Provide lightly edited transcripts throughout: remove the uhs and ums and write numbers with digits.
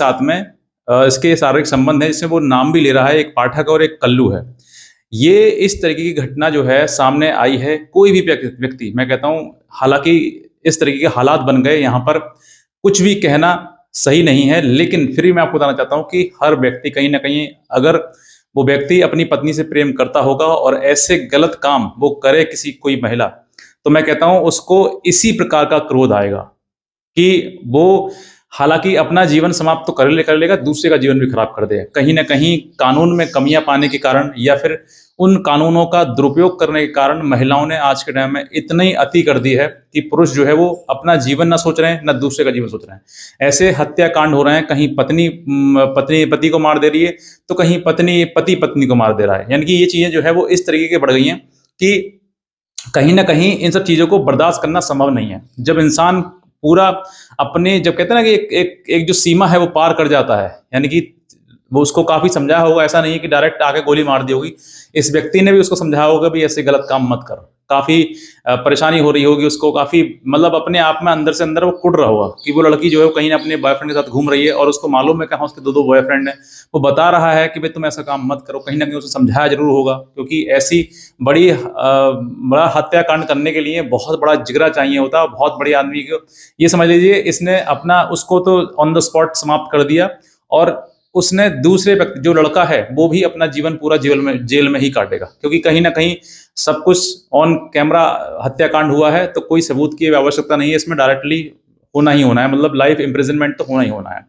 साथ में इसके शारीरिक संबंध है, जिसमें वो नाम भी ले रहा है, एक पाठक और एक कल्लू है। ये इस तरीके की घटना जो है सामने आई है, कोई भी व्यक्ति मैं कहता हूँ, हालाँकि इस तरीके के हालात बन गए यहाँ पर कुछ भी कहना सही नहीं है, लेकिन फिर भी मैं आपको बताना चाहता हूँ कि हर व्यक्ति कहीं न कहीं, अगर वो व्यक्ति अपनी पत्नी से प्रेम करता होगा और ऐसे गलत काम वो करे किसी कोई महिला, तो मैं कहता हूँ उसको इसी प्रकार का क्रोध आएगा। कि वो हालाँकि अपना जीवन समाप्त तो कर लेगा, दूसरे का जीवन भी खराब कर देगा। कहीं न कहीं कानून में कमियाँ पाने के कारण या फिर उन कानूनों का दुरुपयोग करने के कारण महिलाओं ने आज के टाइम में इतनी अति कर दी है कि पुरुष जो है वो अपना जीवन ना सोच रहे हैं, ना दूसरे का जीवन सोच रहे हैं। ऐसे हत्याकांड हो रहे हैं, कहीं पत्नी पति को मार दे रही है, तो कहीं पति पत्नी को मार दे रहा है। यानी कि ये चीज़ें जो है वो इस तरीके की बढ़ गई हैं कि कहीं न कहीं इन सब चीज़ों को बर्दाश्त करना संभव नहीं है। जब इंसान पूरा अपने, जब कहते हैं ना कि एक एक एक जो सीमा है वो पार कर जाता है, यानी कि वो उसको काफ़ी समझाया होगा, ऐसा नहीं है कि डायरेक्ट आके गोली मार दी होगी। इस व्यक्ति ने भी उसको समझाया होगा भी ऐसे गलत काम मत कर। काफ़ी परेशानी हो रही होगी उसको, काफ़ी मतलब अपने आप में अंदर से अंदर वो कुढ़ रहा होगा कि वो लड़की जो है वो कहीं अपने बॉयफ्रेंड के साथ घूम रही है और उसको मालूम है कि हाँ, उसके 2-2 बॉयफ्रेंड हैं। वो बता रहा है कि भई तुम ऐसा काम मत करो, कहीं न कहीं उसे समझाया ज़रूर होगा, क्योंकि ऐसी बड़ा हत्याकांड करने के लिए बहुत बड़ा जिगरा चाहिए होता है, बहुत बड़े आदमी को। ये समझ लीजिए इसने अपना उसको तो ऑन द स्पॉट समाप्त कर दिया और उसने दूसरे व्यक्ति, जो लड़का है, वो भी अपना जीवन पूरा जेल में ही काटेगा, क्योंकि कहीं न कहीं सब कुछ ऑन कैमरा हत्याकांड हुआ है, तो कोई सबूत की आवश्यकता नहीं है, इसमें डायरेक्टली होना ही होना है, मतलब लाइफ इम्प्रिजनमेंट तो होना ही होना है।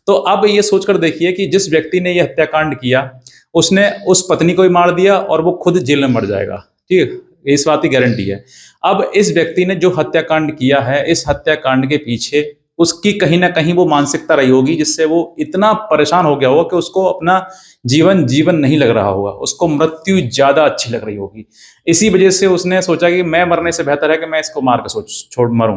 तो अब ये सोचकर देखिए कि जिस व्यक्ति ने ये हत्याकांड किया, उसने उस पत्नी को भी मार दिया और वो खुद जेल में मर जाएगा, ठीक है? इस बात की गारंटी है। अब इस व्यक्ति ने जो हत्याकांड किया है, इस हत्याकांड के पीछे उसकी कहीं न कहीं वो मानसिकता रही होगी, जिससे वो इतना परेशान हो गया होगा कि उसको अपना जीवन नहीं लग रहा होगा, उसको मृत्यु ज़्यादा अच्छी लग रही होगी। इसी वजह से उसने सोचा कि मैं मरने से बेहतर है कि मैं इसको मार के छोड़ मरूँ।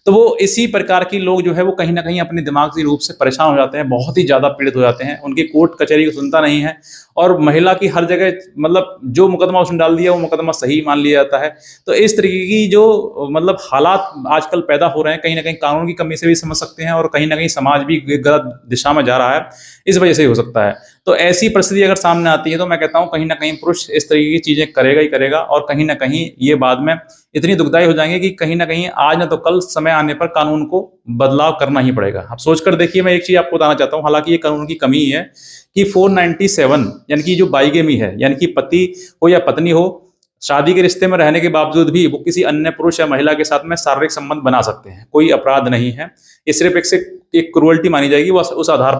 तो वो इसी प्रकार की लोग जो है वो कहीं न कहीं अपने दिमागी रूप से परेशान हो जाते हैं, बहुत ही ज़्यादा पीड़ित हो जाते हैं, उनकी कोर्ट कचहरी को सुनता नहीं है और महिला की हर जगह, मतलब जो मुकदमा उसने डाल दिया वो मुकदमा सही मान लिया जाता है। तो इस तरीके की जो मतलब हालात आजकल पैदा हो रहे हैं, कहीं न कहीं कानून की कमी से भी समझ सकते हैं और कहीं न कहीं समाज भी गलत दिशा में जा रहा है, इस वजह से ही हो सकता है। तो ऐसी परिस्थिति अगर सामने आती है, तो मैं कहता हूँ कहीं न कहीं पुरुष इस तरीके की चीज़ें करेगा ही करेगा और कहीं न कहीं ये बाद में इतनी दुखदायी हो जाएँगे कि कहीं न कहीं आज ना तो कल समय आने पर कानून को बदलाव करना ही पड़ेगा। आप सोच कर देखिए, मैं एक चीज़ आपको बताना चाहता हूँ, हालाँकि ये कानून की कमी ही है कि 497 यानी कि जो बाइगेमी है, यानी कि पति हो या पत्नी हो, शादी के रिश्ते में रहने के बावजूद भी वो किसी अन्य पुरुष या महिला के साथ में शारीरिक संबंध बना सकते हैं। कोई अपराध नहीं है। ये सिर्फ़ एक क्रूरल्टी मानी जाएगी, वो उस आधार